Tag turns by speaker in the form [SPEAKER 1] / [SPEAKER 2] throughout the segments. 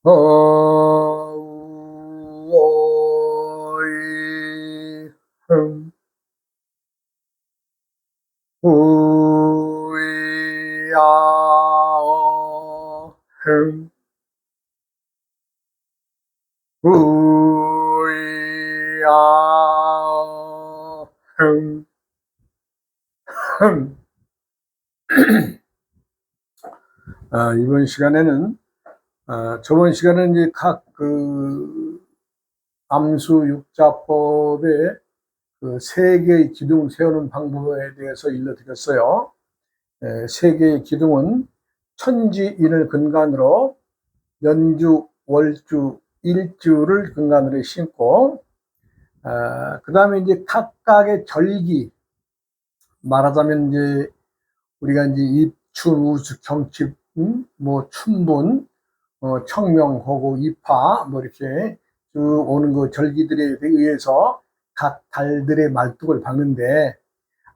[SPEAKER 1] 어이 우야어 우야어 이번 시간에는 저번 시간에는 이제 각 암수 육자법의 그 세 개의 기둥을 세우는 방법에 대해서 일러드렸어요. 세 개의 기둥은 천지인을 근간으로 연주, 월주, 일주를 근간으로 심고, 그 다음에 이제 각각의 절기, 말하자면 이제 우리가 이제 입춘, 우수, 경칩, 뭐 춘분, 청명, 호구, 입하, 뭐 이렇게 쭉 오는 그 절기들에 의해서 각 달들의 말뚝을 박는데,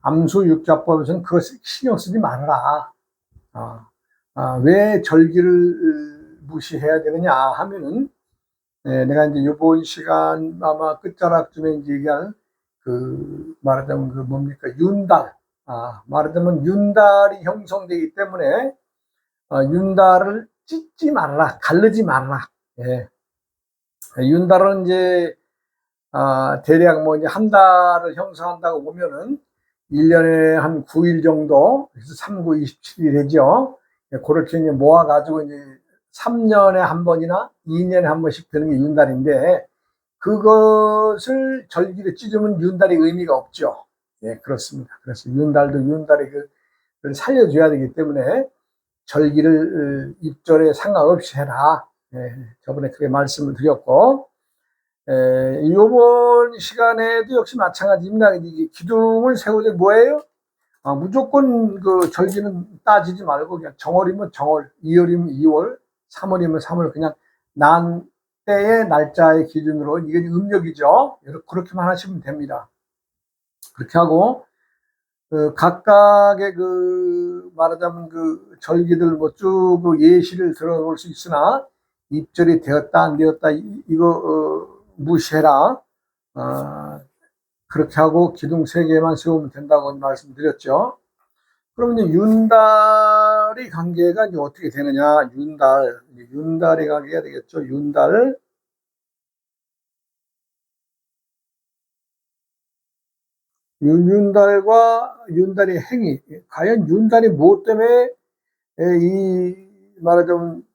[SPEAKER 1] 암수육자법에서는 그거 신경 쓰지 말아라. 왜 절기를 무시해야 되느냐 하면은, 내가 이제 이번 시간 아마 끝자락쯤에 이제 얘기할 말하자면 뭡니까? 윤달. 말하자면 윤달이 형성되기 때문에, 윤달을 찢지 말아라. 가르지 말아라. 예. 윤달은 이제, 대략 뭐 이제 한 달을 형성한다고 보면은 1년에 한 9일 정도, 그래서 3, 9, 27일 되죠. 그렇게 이제 모아가지고 이제 3년에 한 번이나 2년에 한 번씩 되는 게 윤달인데, 그것을 절기로 찢으면 윤달의 의미가 없죠. 예, 그렇습니다. 그래서 윤달도 윤달의 그걸 살려줘야 되기 때문에 절기를 입절에 상관없이 해라. 예, 저번에 그렇게 말씀을 드렸고, 이번 시간에도 역시 마찬가지입니다. 이게 기둥을 세우되 뭐예요? 무조건 그 절기는 따지지 말고 그냥 정월이면 정월, 2월이면 2월, 3월이면 3월, 그냥 난 때의 날짜의 기준으로, 이게 음력이죠. 그렇게만 하시면 됩니다. 그렇게 하고 각각의 말하자면 절기들 뭐 쭉 예시를 들어볼 수 있으나, 입절이 되었다 안 되었다 이거 무시해라. 그렇게 하고 기둥 3개만 세우면 된다고 말씀드렸죠. 그럼 이제 윤달의 관계가 이제 어떻게 되느냐? 윤달의 관계가 되겠죠. 윤달과 윤달의 행위. 과연 윤달이 무엇 때문에 말하자면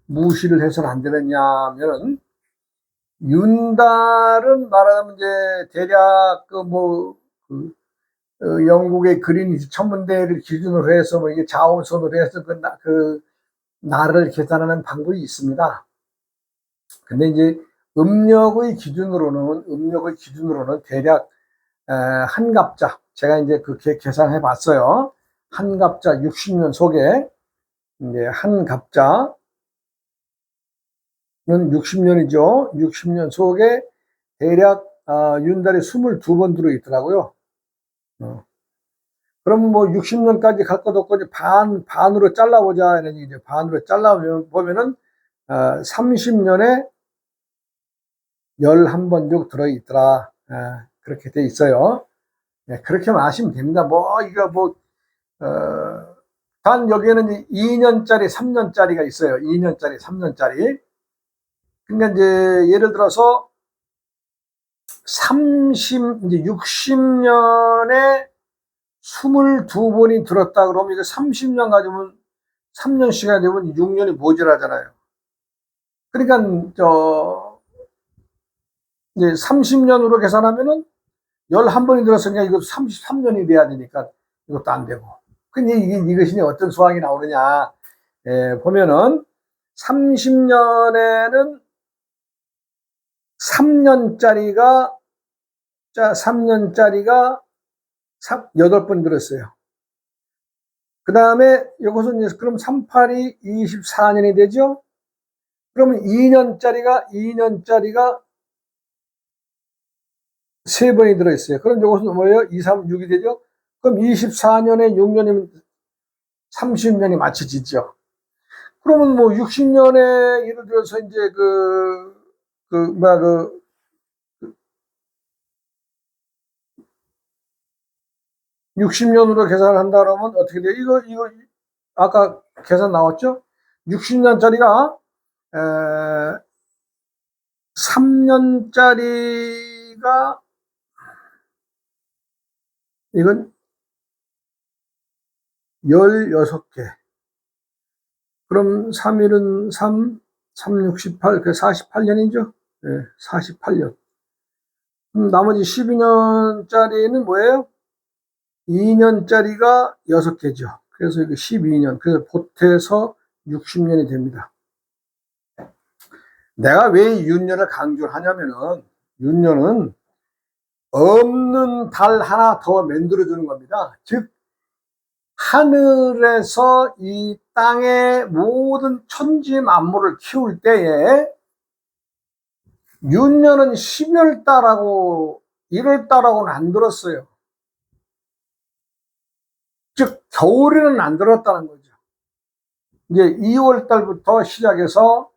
[SPEAKER 1] 무시를 해서는 안 되느냐면은, 윤달은 말하자면 이제 대략 영국의 그린위치 천문대를 기준으로 해서 뭐 이게 자원선으로 해서 날을 계산하는 방법이 있습니다. 근데 이제 음력의 기준으로는 대략 한갑자, 제가 이제 계산해 봤어요. 한갑자 60년 속에, 이제 한갑자는 60년이죠. 60년 속에 대략 윤달이 22번 들어 있더라고요. 그럼 뭐 60년까지 갈 것 없고 반으로 잘라보자. 이제 반으로 잘라보면은 30년에 11번 쭉 들어있더라. 그렇게 돼 있어요. 그렇게만 아시면 됩니다. 단 여기에는 2년짜리, 3년짜리가 있어요. 2년짜리, 3년짜리. 그러니까 이제 예를 들어서 이제 60년에 22번이 들었다 그러면 이거 30년 가지면 3년씩이 되면 6년이 모자라잖아요. 그러니까 이제 30년으로 계산하면은 11번이 들었으니까 이거 33년이 돼야 되니까 이것도 안 되고. 근데 이것이 어떤 수학이 나오느냐. 보면은 30년에는 3년짜리가 8번 들었어요. 그 다음에 이것은 이제 그럼 38이 24년이 되죠? 그러면 2년짜리가 3번이 들어있어요. 그럼 이것은 뭐예요? 2, 3, 6이 되죠? 그럼 24년에 6년이면 30년이 맞춰지죠. 그러면 뭐 60년에 예를 들어서 이제 뭐야, 60년으로 계산을 한다 그러면 어떻게 돼요? 이거, 아까 계산 나왔죠? 60년짜리가, 3년짜리가, 이건 16개. 그럼 3일은 368, 그 48년이죠? 네, 48년. 나머지 12년짜리는 뭐예요? 2년짜리가 6개죠. 그래서 이거 12년. 그래서 보태서 60년이 됩니다. 내가 왜 윤년을 강조를 하냐면은, 윤년은 없는 달 하나 더 만들어주는 겁니다. 즉, 하늘에서 이 땅의 모든 천지 만물을 키울 때에 윤년은 12월 달하고 1월 달하고는 안 들었어요. 즉 겨울에는 안 들었다는 거죠. 이제 2월 달부터 시작해서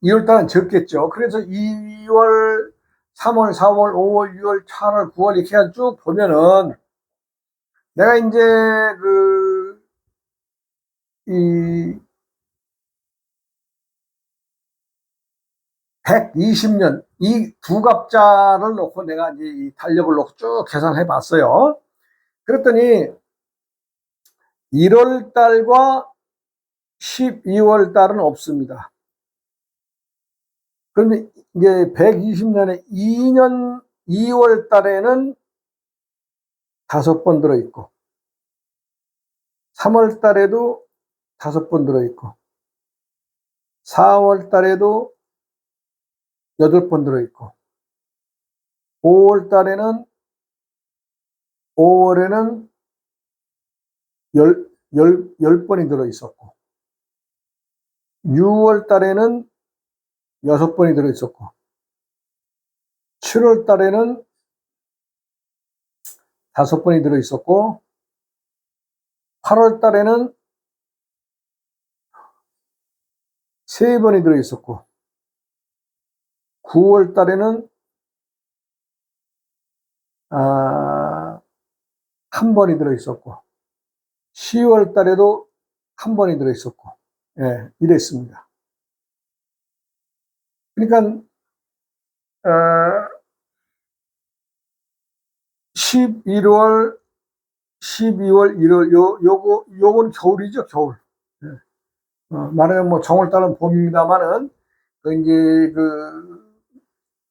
[SPEAKER 1] 2월 달은 적겠죠. 그래서 2월, 3월, 4월, 5월, 6월, 7월, 9월 이렇게 쭉 보면은 내가 이제 이 120년 이 두 갑자를 놓고 내가 이제 이 달력을 놓고 쭉 계산해 봤어요. 그랬더니 1월 달과 12월 달은 없습니다. 그런데 이제 120년에 2년 2월 달에는 5번 들어있고 3월 달에도 5번 들어있고 4월 달에도 8번 들어있고 5월 달에는 5월에는 10번이 들어있었고 6월 달에는 6번이 들어있었고 7월 달에는 5번이 들어있었고 8월 달에는 3번이 들어있었고 9월 달에는 1번이 들어있었고 10월 달에도 1번이 들어있었고 예, 이랬습니다. 그러니까 11월, 12월, 1월 요건 겨울이죠, 겨울. 예. 말하자면 뭐 정월달은 봄입니다만은 이제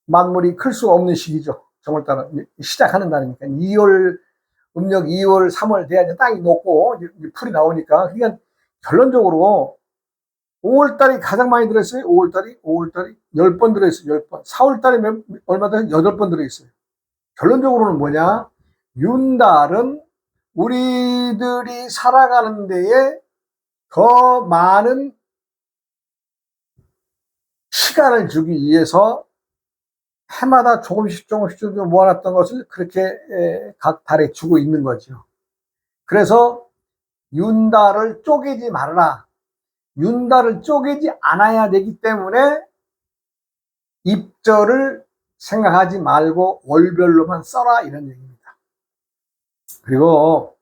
[SPEAKER 1] 만물이 클 수 없는 시기죠. 정월달은 시작하는 달이니까 2월 음력 2월, 3월 돼야 이제 땅이 녹고 이제 풀이 나오니까. 그러니까 결론적으로 5월달이 가장 많이 들어있어요. 5월달이 10번 들어있어요. 10번. 4월달에 얼마 더 8번 들어있어요. 결론적으로는 뭐냐? 윤달은 우리들이 살아가는 데에 더 많은 시간을 주기 위해서 해마다 조금씩 모아놨던 것을 그렇게 각 달에 주고 있는 거죠. 그래서 윤달을 쪼개지 말아라. 윤달을 쪼개지 않아야 되기 때문에 입절을 생각하지 말고 월별로만 써라, 이런 얘기입니다. 그리고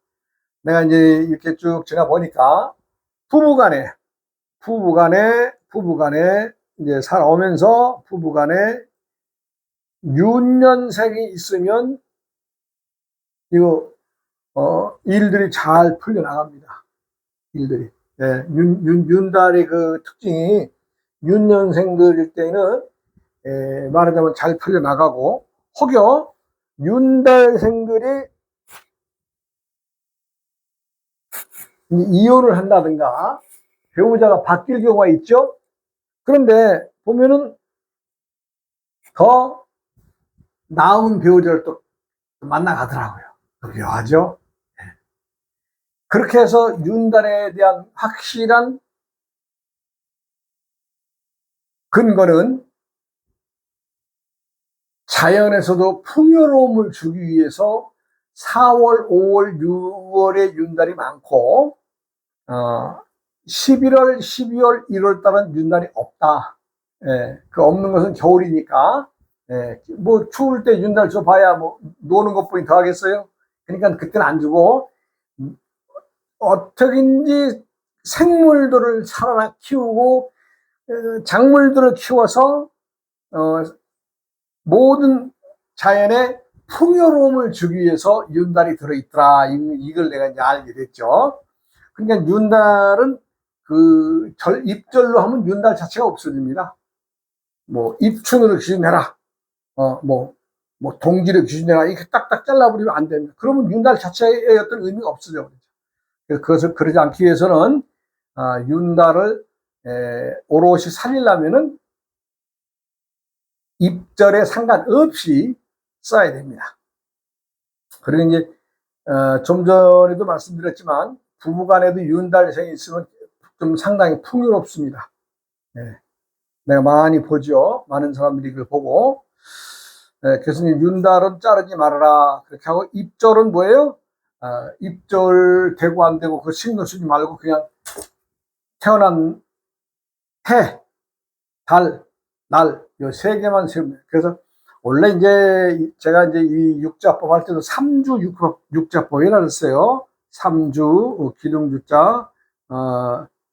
[SPEAKER 1] 내가 이제 이렇게 쭉 지나 보니까 부부간에 이제 살아오면서 부부간에 윤년생이 있으면 이거 일들이 잘 풀려 나갑니다. 일들이. 예, 윤달의 그 특징이 윤년생들일 때는 말하자면 잘 풀려 나가고, 혹여 윤달생들이 이혼을 한다든가 배우자가 바뀔 경우가 있죠. 그런데 보면은 더 나은 배우자를 또 만나가더라고요. 묘하죠. 그렇게 해서 윤달에 대한 확실한 근거는 자연에서도 풍요로움을 주기 위해서 4월, 5월, 6월에 윤달이 많고 11월, 12월, 1월 달은 윤달이 없다. 예, 그 없는 것은 겨울이니까. 예, 뭐 추울 때 윤달 줘봐야 뭐 노는 것뿐이 더 하겠어요. 그러니까 그때는 안 주고 어떻게든지 생물들을 살아나 키우고 작물들을 키워서 모든 자연에 풍요로움을 주기 위해서 윤달이 들어있더라. 이걸 내가 이제 알게 됐죠. 그러니까 윤달은 그 입절로 하면 윤달 자체가 없어집니다. 뭐 입춘으로 기준해라. 뭐 동지를 기준해라. 이렇게 딱딱 잘라버리면 안 됩니다. 그러면 윤달 자체의 어떤 의미가 없어져 버리죠. 그것을 그러지 않기 위해서는 윤달을 오롯이 살리려면은 입절에 상관없이 써야 됩니다. 그리고 이제 좀 전에도 말씀드렸지만 부부간에도 윤달생이 있으면 좀 상당히 풍요롭습니다. 네. 내가 많이 보죠. 많은 사람들이 그걸 보고 교수님 윤달은 자르지 말아라 그렇게 하고 입절은 뭐예요? 입절 되고 안 되고 그 신경 쓰지 말고 그냥 태어난 해, 달, 날 요 세 개만 세우면 돼요. 그래서 원래 이제 제가 이제 이 육자법 할 때도 삼주 육자법이라 그랬어요. 삼주 기둥주자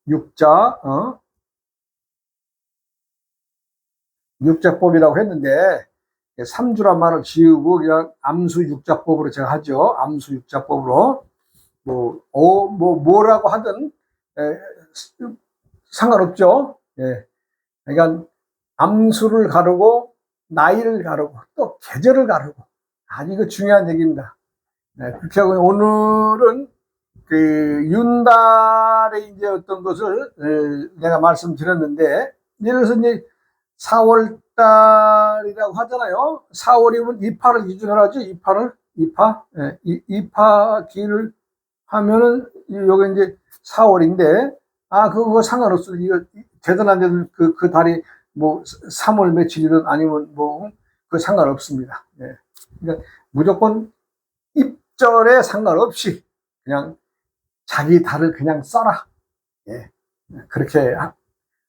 [SPEAKER 1] 육자 육자법이라고 했는데 삼주란 말을 지우고 그냥 암수육자법으로 제가 하죠. 암수육자법으로 뭐라고 하든 상관없죠. 예. 그러니까 암수를 가르고 나이를 가르고 또 계절을 가르고 아주 이거 중요한 얘기입니다. 네, 그렇게 하고 오늘은 그 윤달의 이제 어떤 것을 내가 말씀드렸는데 예를 들어서 이제 4월 달이라고 하잖아요. 4월이면 이파를 기준으로 하죠. 이파. 예, 이파기를 하면은 여기 이제 4월인데 그거 상관없어. 이거 되든 안 되든 그 달이 뭐 3월 며칠이든 아니면 뭐 그 상관없습니다. 예. 그러니까 무조건 입절에 상관없이 그냥 자기 달을 그냥 써라. 예. 그렇게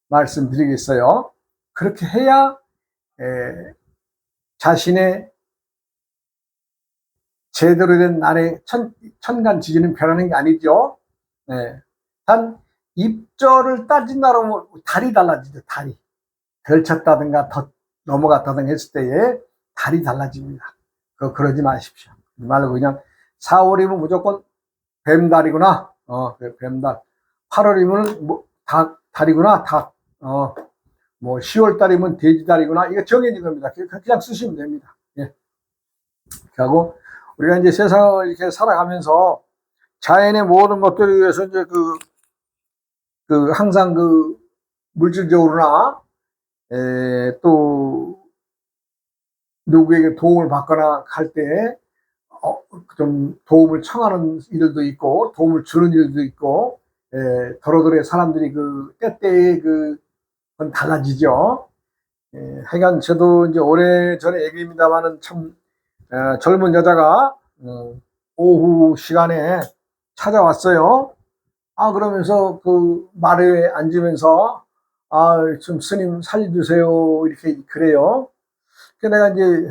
[SPEAKER 1] 말씀드리겠어요. 그렇게 해야 자신의 제대로 된 날의 천간지지는 변하는 게 아니죠. 예. 단 입절을 따진다고 하면 달이 달라지죠. 달이 덜쳤다든가 더 넘어갔다든가 했을 때에 달이 달라집니다. 그러지 마십시오. 말고 그냥 4월이면 무조건 뱀달이구나. 뱀달. 8월이면 뭐 달이구나. 닭. 뭐 10월 달이면 돼지달이구나. 이거 정해진 겁니다. 그냥 쓰시면 됩니다. 예. 하고 우리가 이제 세상을 이렇게 살아가면서 자연의 모든 것들을 위해서 이제 항상 물질적으로나 또 누구에게 도움을 받거나 할 때 좀 도움을 청하는 일도 있고 도움을 주는 일도 있고 도로도로 사람들이 때때에 그건 달라지죠. 하여간 저도 이제 오래전에 얘기입니다만은 참 젊은 여자가 오후 시간에 찾아왔어요. 그러면서 그 마루에 앉으면서 좀 스님 살려주세요 이렇게 그래요. 그래서 내가 이제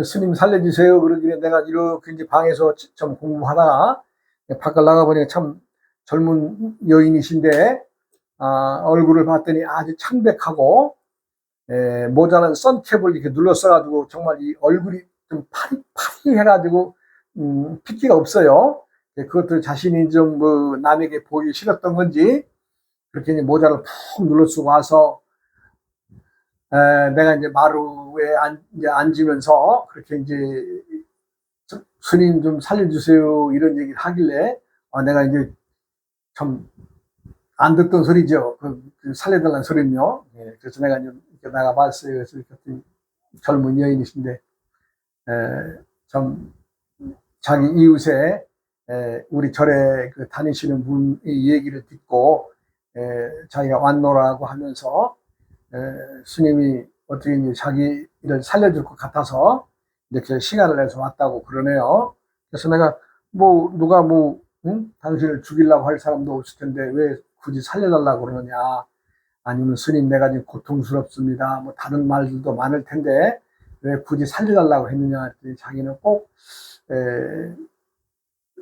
[SPEAKER 1] 스님 살려주세요 그러길래 내가 이렇게 이제 방에서 좀 공부하다가 밖을 나가보니까 참 젊은 여인이신데 얼굴을 봤더니 아주 창백하고 모자는 선캡을 이렇게 눌러써가지고 정말 이 얼굴이 좀 파리해가지고 핏기가 없어요. 그것도 자신이 좀 남에게 보기 싫었던 건지 그렇게 이제 모자를 푹 눌러쓰고 와서 내가 이제 마루에 이제 앉으면서 그렇게 이제 스님 좀 살려주세요 이런 얘기를 하길래 내가 이제 참 안 듣던 소리죠. 살려달라는 소리는요. 그래서 내가 이제 나가봤어요. 그래서 젊은 여인이신데 좀 자기 이웃에 우리 절에 다니시는 분의 얘기를 듣고 자기가 왔노라고 하면서 스님이 어떻게 이제 자기를 살려줄 것 같아서 이렇게 시간을 내서 왔다고 그러네요. 그래서 내가 누가 응? 당신을 죽이려고 할 사람도 없을 텐데 왜 굳이 살려달라고 그러느냐. 아니면 스님 내가 지금 고통스럽습니다. 뭐 다른 말들도 많을 텐데 왜 굳이 살려달라고 했느냐 했더니 자기는 꼭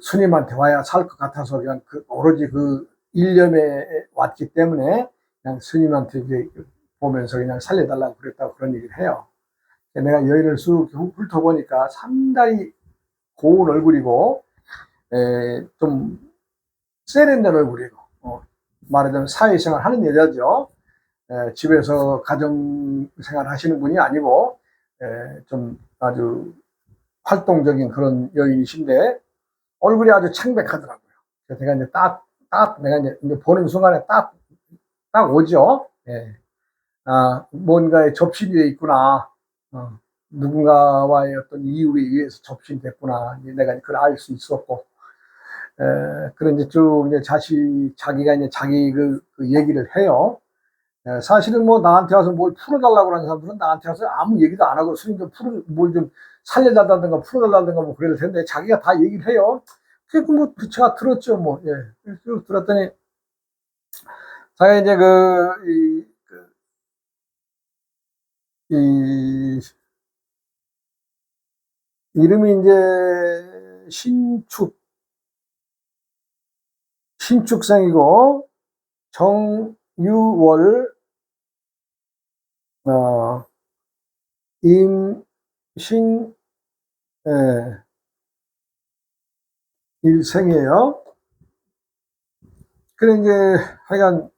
[SPEAKER 1] 스님한테 와야 살 것 같아서 그냥 오로지 그 일념에 왔기 때문에 그냥 스님한테 이제 보면서 그냥 살려달라고 그랬다고 그런 얘기를 해요. 내가 여인을 쑥 훑어보니까 상당히 고운 얼굴이고 좀 세련된 얼굴이고 말하자면 사회생활 하는 여자죠. 집에서 가정생활 하시는 분이 아니고 좀 아주 활동적인 그런 여인이신데 얼굴이 아주 창백하더라고요. 그래서 제가 이제 내가 이제 보는 순간에 딱 오죠. 예. 아, 뭔가에 접신이 있구나. 누군가와의 어떤 이유에 의해서 접신됐구나. 내가 그걸 알 수 있었고. 그런 이제 쭉 이제 자기가 이제 자기 그 얘기를 해요. 사실은 뭐 나한테 와서 뭘 풀어달라고 하는 사람들은 나한테 와서 아무 얘기도 안 하고 스님 좀 뭘 좀 살려달라든가 풀어달라든가 뭐 그럴 텐데 자기가 다 얘기를 해요. 그게 뭐 제가 들었죠 뭐. 예. 쭉 들었더니 자기가 이제 이 이름이 이제 신축생이고 정유월 어, 임신 예, 일생이에요. 그래 이제 하여간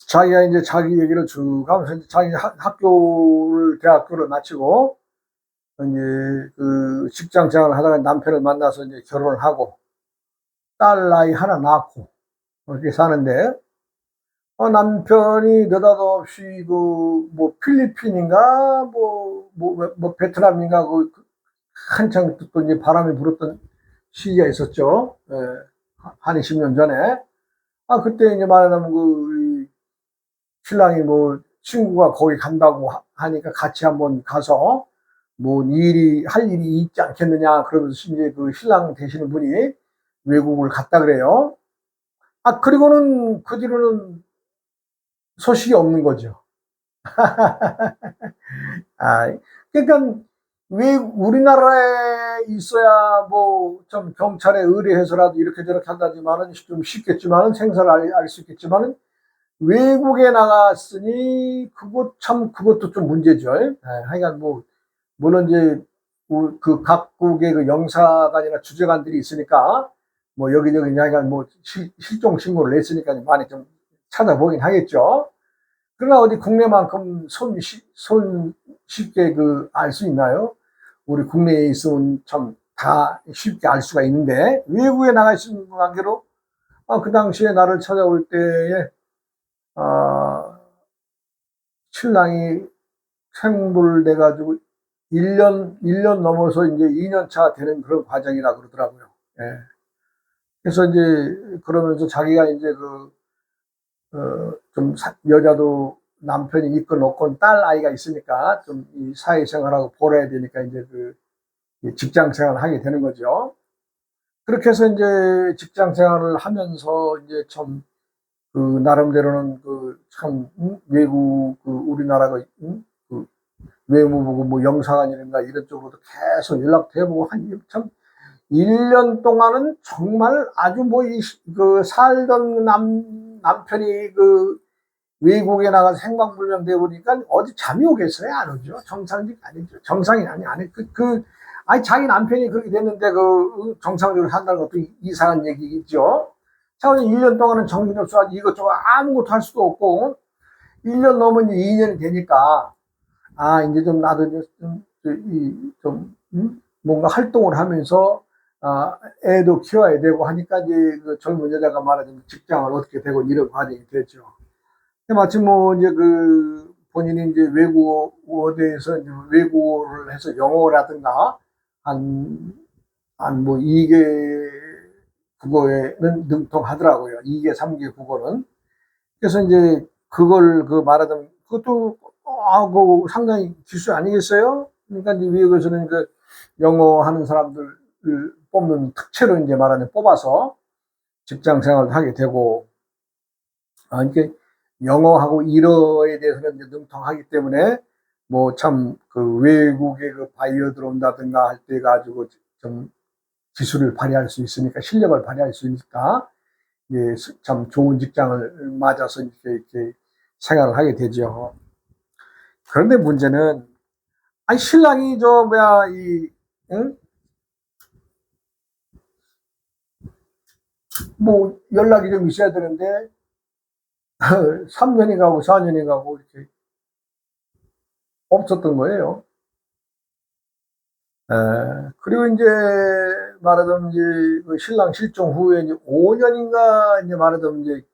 [SPEAKER 1] 자기가 이제 자기 얘기를 쭉 하면서 자기 대학교를 마치고 이제 그 직장 생활을 하다가 남편을 만나서 이제 결혼을 하고 딸 아이 하나 낳고 그렇게 사는데 남편이 느닷없이 뭐 필리핀인가 뭐 베트남인가 한창 또 이제 바람이 불었던 시기가 있었죠. 예, 한 20년 전에. 그때 이제 말하자면 신랑이 뭐 친구가 거기 간다고 하니까 같이 한번 가서 뭐 할 일이 있지 않겠느냐 그러면서 이제 그 신랑 되시는 분이 외국을 갔다 그래요. 그리고는 그 뒤로는 소식이 없는 거죠. 그러니까 왜 우리나라에 있어야 뭐 좀 경찰에 의뢰해서라도 이렇게 저렇게 한다지만은 좀 쉽겠지만은 생사를 알 수 있겠지만은 외국에 나갔으니 그것도 좀 문제죠. 하여간 뭐 물론 이제 그 각국의 그 영사관이나 주재관들이 있으니까 뭐 여기저기 하여간 뭐 실종 신고를 냈으니까 많이 좀 찾아보긴 하겠죠. 그러나 어디 국내만큼 쉽게 알 수 있나요? 우리 국내에 있으면 참 다 쉽게 알 수가 있는데 외국에 나가 있는 관계로 그 당시에 나를 찾아올 때에 신랑이 생불돼 가지고 1년 넘어서 이제 2년 차 되는 그런 과정이라 그러더라고요. 예. 그래서 이제 그러면서 자기가 이제 좀 여자도 남편이 있건 없건 딸 아이가 있으니까 좀 이 사회생활하고 보러야 되니까 이제 직장 생활을 하게 되는 거죠. 그렇게 해서 이제 직장 생활을 하면서 이제 참 나름대로는 참 외국 우리나라가 그 외무부고 뭐 영사관이든가 이런 쪽으로도 계속 연락도 해보고 참 1년 동안은 정말 아주 살던 남편이 외국에 나가서 행방불명돼 보니까 어디 잠이 오겠어요? 안 오죠. 정상이 아니죠. 정상이 아니. 아니, 자기 남편이 그렇게 됐는데 정상적으로 산다는 것도 이상한 얘기겠죠. 자, 1년 동안은 정신없어 이것저것 아무것도 할 수도 없고, 1년 넘으면 이제 2년이 되니까, 이제 좀 나도 뭔가 활동을 하면서, 애도 키워야 되고 하니까 이제 젊은 여자가 말하자면 직장을 어떻게 되고 이런 과정이 됐죠. 마침 뭐 이제 본인이 이제 외국어대에서 외국어를 해서 영어라든가 한 뭐 2개 국어에는 능통하더라고요. 2개, 3개 국어는. 그래서 이제 그걸 말하자면 그것도 상당히 기술 아니겠어요? 그러니까 이제 미국에서는 영어 하는 사람들 뽑는 특채로 이제 말하는 뽑아서 직장 생활을 하게 되고, 이게 영어하고 일어에 대해서는 이제 능통하기 때문에 뭐 참 그 외국에 그 바이어 들어온다든가 할 때 가지고 좀 기술을 발휘할 수 있으니까, 실력을 발휘할 수 있으니까, 예, 참 좋은 직장을 맞아서 이렇게 생활을 하게 되죠. 그런데 문제는, 아니, 신랑이 응? 뭐 연락이 좀 있어야 되는데, 3년이 가고 4년이 가고 이렇게 없었던 거예요. 그리고 이제 말하자면 이제 그 신랑 실종 후에 이제 5년인가 이제 말하자면 이제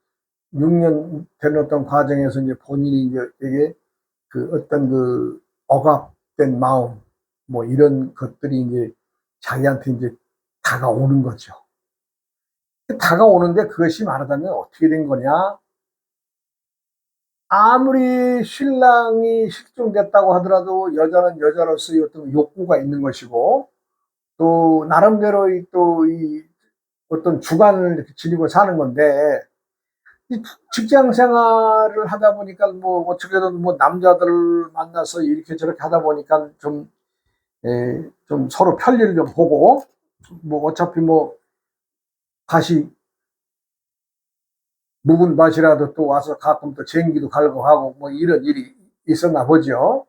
[SPEAKER 1] 6년 된 어떤 과정에서 이제 본인이 이제 되게 그 어떤 그 억압된 마음, 뭐 이런 것들이 이제 자기한테 이제 다가오는 거죠. 다가오는데 그것이 말하자면 어떻게 된 거냐? 아무리 신랑이 실종됐다고 하더라도 여자는 여자로서의 어떤 욕구가 있는 것이고, 또 나름대로의 또 이 어떤 주관을 이렇게 지니고 사는 건데, 이 직장 생활을 하다 보니까 뭐 어떻게든 뭐 남자들을 만나서 이렇게 저렇게 하다 보니까 좀 서로 편리를 좀 보고, 뭐 어차피 뭐 다시 묵은 맛이라도 또 와서 가끔 또 쟁기도 갈고 하고 뭐 이런 일이 있었나 보죠.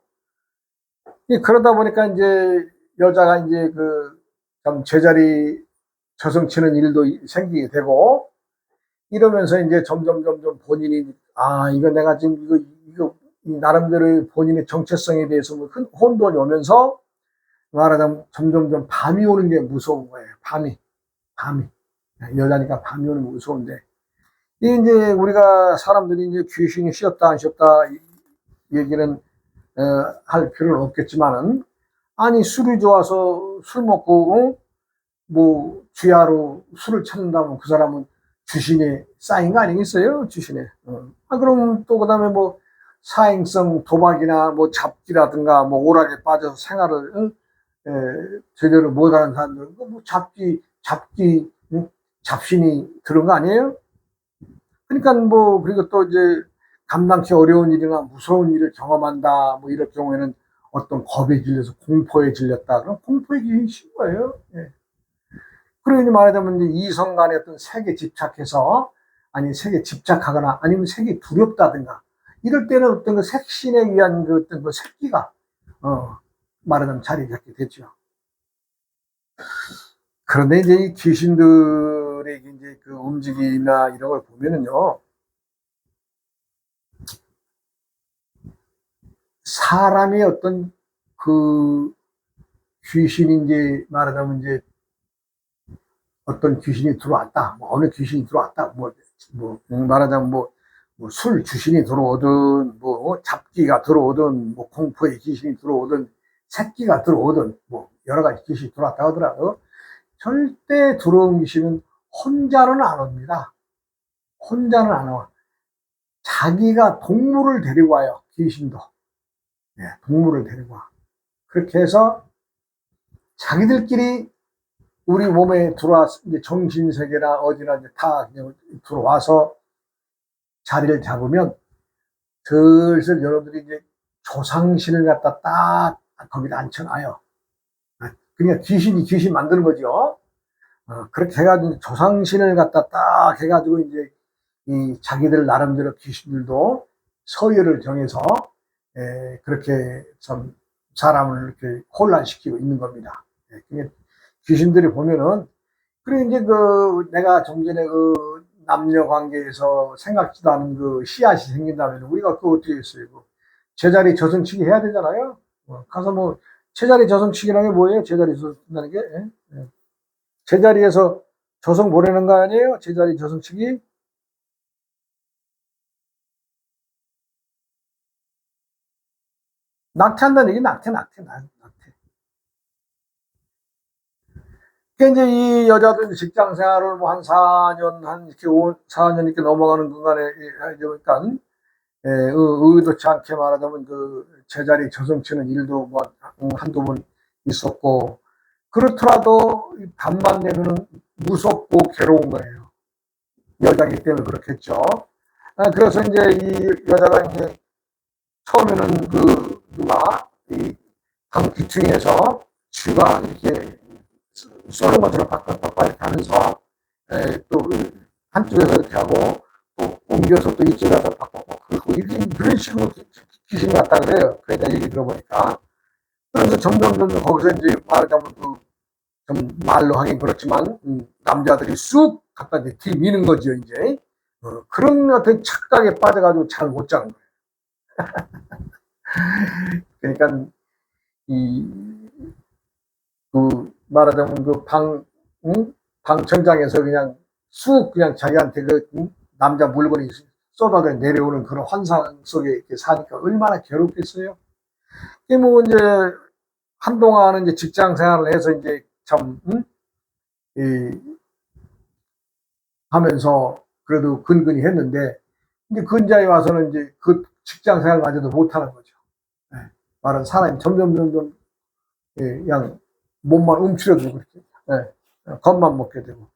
[SPEAKER 1] 그러다 보니까 이제 여자가 이제 그 좀 제자리 저승치는 일도 생기게 되고, 이러면서 이제 점점 본인이, 이거 내가 지금 이거 나름대로 본인의 정체성에 대해서 뭐 큰 혼돈이 오면서, 말하자면 점점 밤이 오는 게 무서운 거예요. 밤이. 여자니까 밤이 오는 게 무서운데, 이 이제 우리가 사람들이 이제 귀신이 씌었다 안 씌었다 얘기는 할 필요는 없겠지만은, 아니 술이 좋아서 술 먹고 뭐 주야로 술을 찾는다면 그 사람은 주신에 쌓인 거 아니겠어요? 주신에. 그럼 또 그다음에 뭐 사행성 도박이나 뭐 잡기라든가 뭐 오락에 빠져서 생활을 제대로 못하는 사람들, 뭐 잡기, 잡신이 들은 거 아니에요? 그러니까 뭐, 그리고 또 이제 감당치 어려운 일이나 무서운 일을 경험한다, 뭐 이럴 경우에는 어떤 겁에 질려서 공포에 질렸다. 그럼 공포에 질린 거예요. 예. 그러니 말하자면 이제 이성 간의 어떤 색에 집착해서, 아니 색에 집착하거나 아니면 색이 두렵다든가 이럴 때는 어떤 그 색신에 의한 그 어떤 그 색기가 말하자면 자리 잡게 되죠. 그런데 이제 이 귀신들의 이제 그 움직임이나 이런 걸 보면은요, 사람의 어떤 그 귀신이 이제 말하자면 이제 어떤 귀신이 들어왔다, 뭐 어느 귀신이 들어왔다, 뭐 말하자면 뭐 술 귀신이 들어오든, 뭐 잡기가 들어오든, 뭐 공포의 귀신이 들어오든, 새끼가 들어오든, 뭐 여러 가지 귀신이 들어왔다 하더라도 절대 들어온 귀신은 혼자는 안 옵니다. 혼자는 안 와. 자기가 동물을 데리고 와요. 귀신도. 네, 동물을 데리고 와. 그렇게 해서 자기들끼리 우리 몸에 들어와서 이제 정신세계나 어디나 이제 다 들어와서 자리를 잡으면 슬슬 여러분들이 이제 조상신을 갖다 딱 거기다 앉혀놔요. 그러니까 귀신 만드는 거죠. 그렇게 해가지고 조상신을 갖다 딱 해가지고 이제 이 자기들 나름대로 귀신들도 서열을 정해서 그렇게 좀 사람을 이렇게 혼란시키고 있는 겁니다. 귀신들이 보면은, 그리고 이제 그 내가 좀 전에 그 남녀 관계에서 생각지도 않은 그 씨앗이 생긴다면 우리가 그거 어떻게 했어요? 제자리 저승치기 해야 되잖아요. 가서 뭐 제자리 저승치기라는 게 뭐예요? 제자리 저승치기라는 게 제자리에서 저승 보내는 거 아니에요? 제자리 저승치기. 낙태한다는 얘기, 낙태. 그러니까 이제 이 여자도 직장 생활을 뭐 한 4년, 한 이렇게 4년 이렇게 넘어가는 중간에 그러니까 의도치 않게 말하자면 그 제자리 저승치는 일도 뭐 한두 번 있었고, 그렇더라도 밤만 되면은 무섭고 괴로운 거예요. 여자기 때문에 그렇겠죠. 그래서 이제 이 여자가 이제 처음에는 그 누가 이 방 기층에서 쥐가 이렇게 쏘는 것처럼 빡빡빡 이렇게 하면서 또 한쪽에서 이렇게 하고 또 옮겨서 또 이쪽에 가서 빡빡빡 그리고 이런 식으로 귀신이 왔다 그래요. 그러니까 얘기 들어보니까. 그래서 점점 거기서 이제 말하자면 좀 말로 하긴 그렇지만 남자들이 쑥 갖다 이제 뒤미는 거죠 이제. 그런 어떤 착각에 빠져가지고 잘 못 자는 거예요. 그러니까 말하자면 방청장에서 그냥 쑥 그냥 자기한테 남자 물건이 쏟아져 내려오는 그런 환상 속에 이렇게 사니까 얼마나 괴롭겠어요. 뭐 이제 한동안은 이제 직장 생활을 해서 이제 참 하면서 그래도 근근히 했는데 이제 근자에 와서는 이제 그 직장 생활마저도 못하는 거죠. 말은 사람이 점점 그냥 몸만 움츠려들고 그렇게 겁만 먹게 되고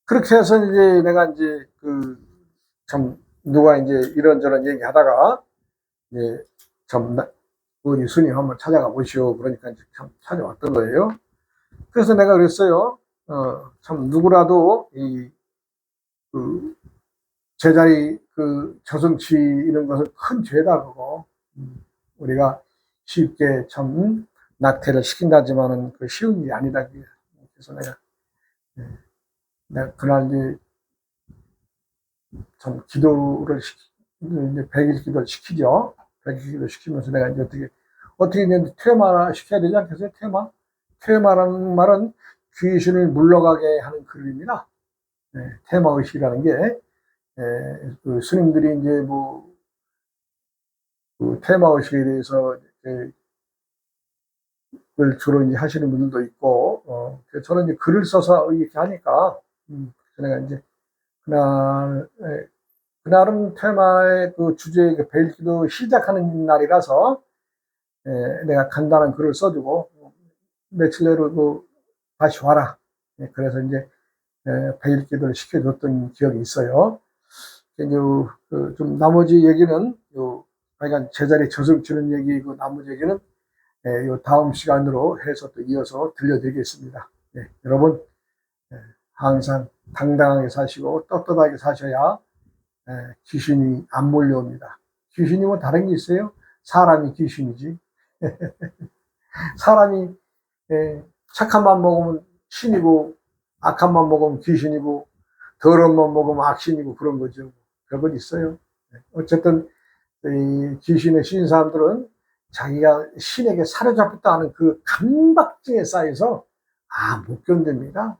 [SPEAKER 1] 그렇게 해서 이제 내가 이제 참 누가 이제 이런저런 얘기하다가 이제 참 우리 스님 한번 찾아가 보시오 그러니까 이제 참 찾아왔던 거예요. 그래서 내가 그랬어요. 참 누구라도 제자리 저승치 이런 것을 큰 죄다 그거 우리가 쉽게 참 낙태를 시킨다지만은 그 쉬운 일이 아니다. 그래서 내가 그날 이제 참 기도를 이제 100일 기도를 시키죠. 100일 기도 시키면서 내가 이제 어떻게 이제 퇴마 시켜야 되지 않겠어요? 퇴마라는 말은 귀신을 물러가게 하는 그림입니다. 퇴마 의식이라는 게 그 스님들이 이제 그 퇴마 의식에 대해서 그걸 주로 이제 하시는 분들도 있고, 저는 이제 글을 써서 이렇게 하니까, 내가 이제 그날은 테마의 그 주제의 그 벨기도 시작하는 날이라서, 내가 간단한 글을 써주고, 며칠 내로 다시 와라. 그래서 이제, 벨기도를 시켜줬던 기억이 있어요. 좀 나머지 얘기는, 하여간 제자리 저승치는 얘기, 나머지 얘기는 요 다음 시간으로 해서 또 이어서 들려드리겠습니다. 여러분 항상 당당하게 사시고 떳떳하게 사셔야 귀신이 안 몰려옵니다. 귀신이 뭐 다른 게 있어요? 사람이 귀신이지. 사람이 착한 맘 먹으면 신이고 악한 맘 먹으면 귀신이고 더러운 맘 먹으면 악신이고 그런 거죠. 별건 있어요. 어쨌든 귀신에 씌인 사람들은 자기가 신에게 사로잡혔다는 그 강박증에 쌓여서 못 견딥니다.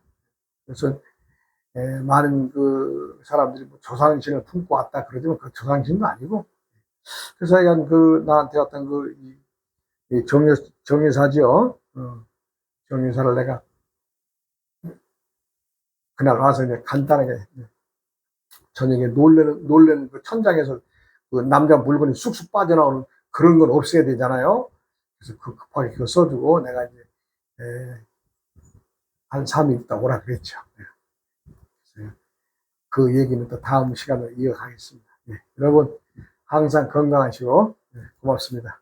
[SPEAKER 1] 그래서 많은 그 사람들이 조상신을 품고 왔다 그러지만 그 조상신도 아니고 그래서 나한테 왔던 정여사죠. 정여사를 내가 그날 와서 이제 간단하게 저녁에 놀래는 그 천장에서 그 남자 물건이 쑥쑥 빠져나오는 그런 건 없애야 되잖아요. 그래서 급하게 그거 써주고 내가 이제 한 3일 있다 오라 그랬죠. 그 얘기는 또 다음 시간에 이어가겠습니다. 여러분 항상 건강하시고 고맙습니다.